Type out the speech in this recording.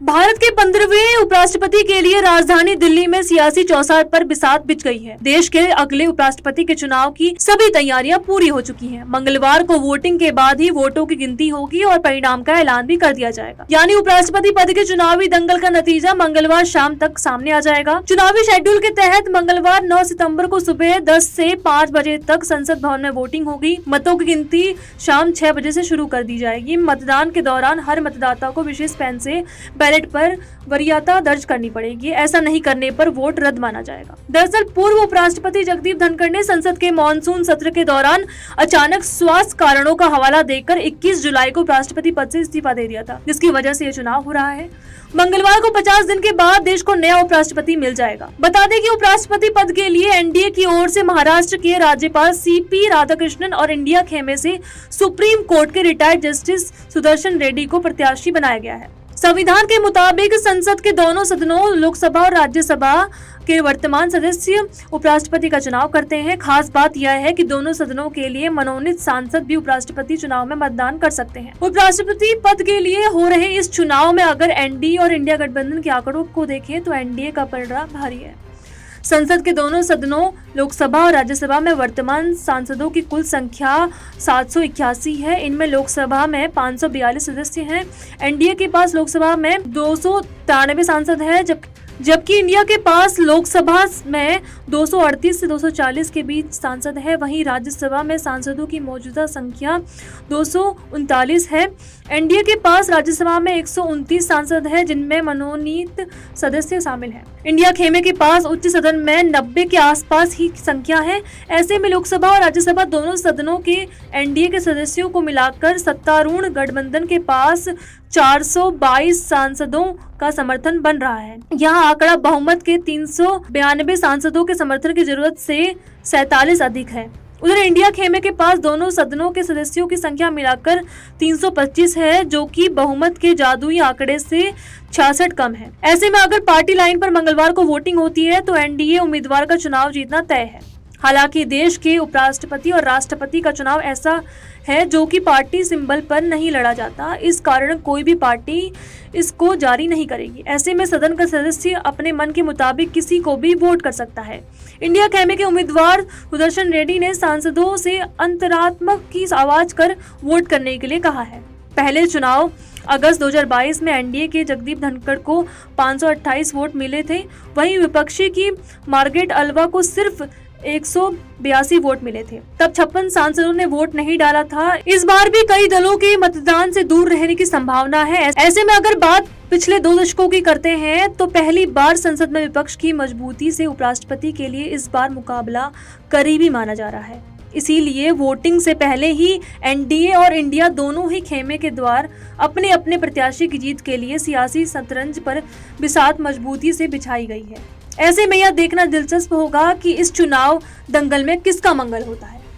भारत के 15वें उपराष्ट्रपति के लिए राजधानी दिल्ली में सियासी चौसठ पर बिसात बिछ गई है। देश के अगले उपराष्ट्रपति के चुनाव की सभी तैयारियां पूरी हो चुकी हैं। मंगलवार को वोटिंग के बाद ही वोटों की गिनती होगी और परिणाम का ऐलान भी कर दिया जाएगा। यानी उपराष्ट्रपति पद के चुनावी दंगल का नतीजा मंगलवार शाम तक सामने आ जाएगा। चुनावी शेड्यूल के तहत मंगलवार 9 सितम्बर को सुबह 10 से 5 बजे तक संसद भवन में वोटिंग होगी। मतों की गिनती शाम 6 बजे से शुरू कर दी जाएगी। मतदान के दौरान हर मतदाता को विशेष पेन से बैलेट पर वरीयता दर्ज करनी पड़ेगी। ऐसा नहीं करने पर वोट रद्द माना जाएगा। दरअसल पूर्व उपराष्ट्रपति जगदीप धनखड़ ने संसद के मॉनसून सत्र के दौरान अचानक स्वास्थ्य कारणों का हवाला देकर 21 जुलाई को उपराष्ट्रपति पद से इस्तीफा दे दिया था, जिसकी वजह से ये चुनाव हो रहा है। मंगलवार को 50 दिन के बाद देश को नया उपराष्ट्रपति मिल जाएगा। बता दें कि उपराष्ट्रपति पद के लिए एनडीए की ओर से महाराष्ट्र के राज्यपाल सीपी राधाकृष्णन और इंडिया खेमे से सुप्रीम कोर्ट के रिटायर्ड जस्टिस सुदर्शन रेड्डी को प्रत्याशी बनाया गया है। संविधान के मुताबिक संसद के दोनों सदनों लोकसभा और राज्यसभा के वर्तमान सदस्य उपराष्ट्रपति का चुनाव करते हैं। खास बात यह है कि दोनों सदनों के लिए मनोनीत सांसद भी उपराष्ट्रपति चुनाव में मतदान कर सकते हैं। उपराष्ट्रपति पद के लिए हो रहे इस चुनाव में अगर एनडीए और इंडिया गठबंधन के आंकड़ों को देखें तो एनडीए का पलड़ा भारी है। संसद के दोनों सदनों लोकसभा और राज्यसभा में वर्तमान सांसदों की कुल संख्या 781 है। इनमें लोकसभा में 542 सदस्य हैं। एनडीए के पास लोकसभा में 293 सांसद हैं, जबकि इंडिया के पास लोकसभा में 238 से 240 के बीच सांसद है। वहीं राज्यसभा में सांसदों की मौजूदा संख्या 239 है। एनडीए के पास राज्यसभा में 129 सांसद है, जिनमें मनोनीत सदस्य शामिल हैं। इंडिया खेमे के पास उच्च सदन में 90 के आसपास ही संख्या है। ऐसे में लोकसभा और राज्यसभा दोनों सदनों के एनडीए के सदस्यों को मिलाकर सत्तारूढ़ गठबंधन के पास 422 सांसदों का समर्थन बन रहा है। यहाँ आंकड़ा बहुमत के 392 सांसदों के समर्थन की जरूरत से 47 अधिक है। उधर इंडिया खेमे के पास दोनों सदनों के सदस्यों की संख्या मिलाकर 325 है, जो कि बहुमत के जादुई आंकड़े से 66 कम है। ऐसे में अगर पार्टी लाइन पर मंगलवार को वोटिंग होती है तो एनडीए उम्मीदवार का चुनाव जीतना तय है। हालांकि देश के उपराष्ट्रपति और राष्ट्रपति का चुनाव ऐसा है जो कि पार्टी सिंबल पर नहीं लड़ा जाता। इस कारण कोई भी पार्टी इसको जारी नहीं करेगी। ऐसे में सदन का सदस्य अपने मन के मुताबिक किसी को भी वोट कर सकता है। इंडिया खेमे के उम्मीदवार सुदर्शन रेड्डी ने सांसदों से अंतरात्मक की आवाज कर वोट करने के लिए कहा है। पहले चुनाव अगस्त 2022 में एनडीए के जगदीप धनखड़ को 528 वोट मिले थे। वहीं विपक्षी की मार्गरेट अल्वा को सिर्फ 182 वोट मिले थे। तब 56 सांसदों ने वोट नहीं डाला था। इस बार भी कई दलों के मतदान से दूर रहने की संभावना है। ऐसे में अगर बात पिछले 2 दशकों की करते हैं तो पहली बार संसद में विपक्ष की मजबूती से उपराष्ट्रपति के लिए इस बार मुकाबला करीबी माना जा रहा है। इसीलिए वोटिंग से पहले ही एनडीए और इंडिया दोनों ही खेमे के द्वार अपने अपने प्रत्याशी की जीत के लिए सियासी शतरंज पर बिसात मजबूती से बिछाई गई है। ऐसे में यह देखना दिलचस्प होगा कि इस चुनाव दंगल में किसका मंगल होता है।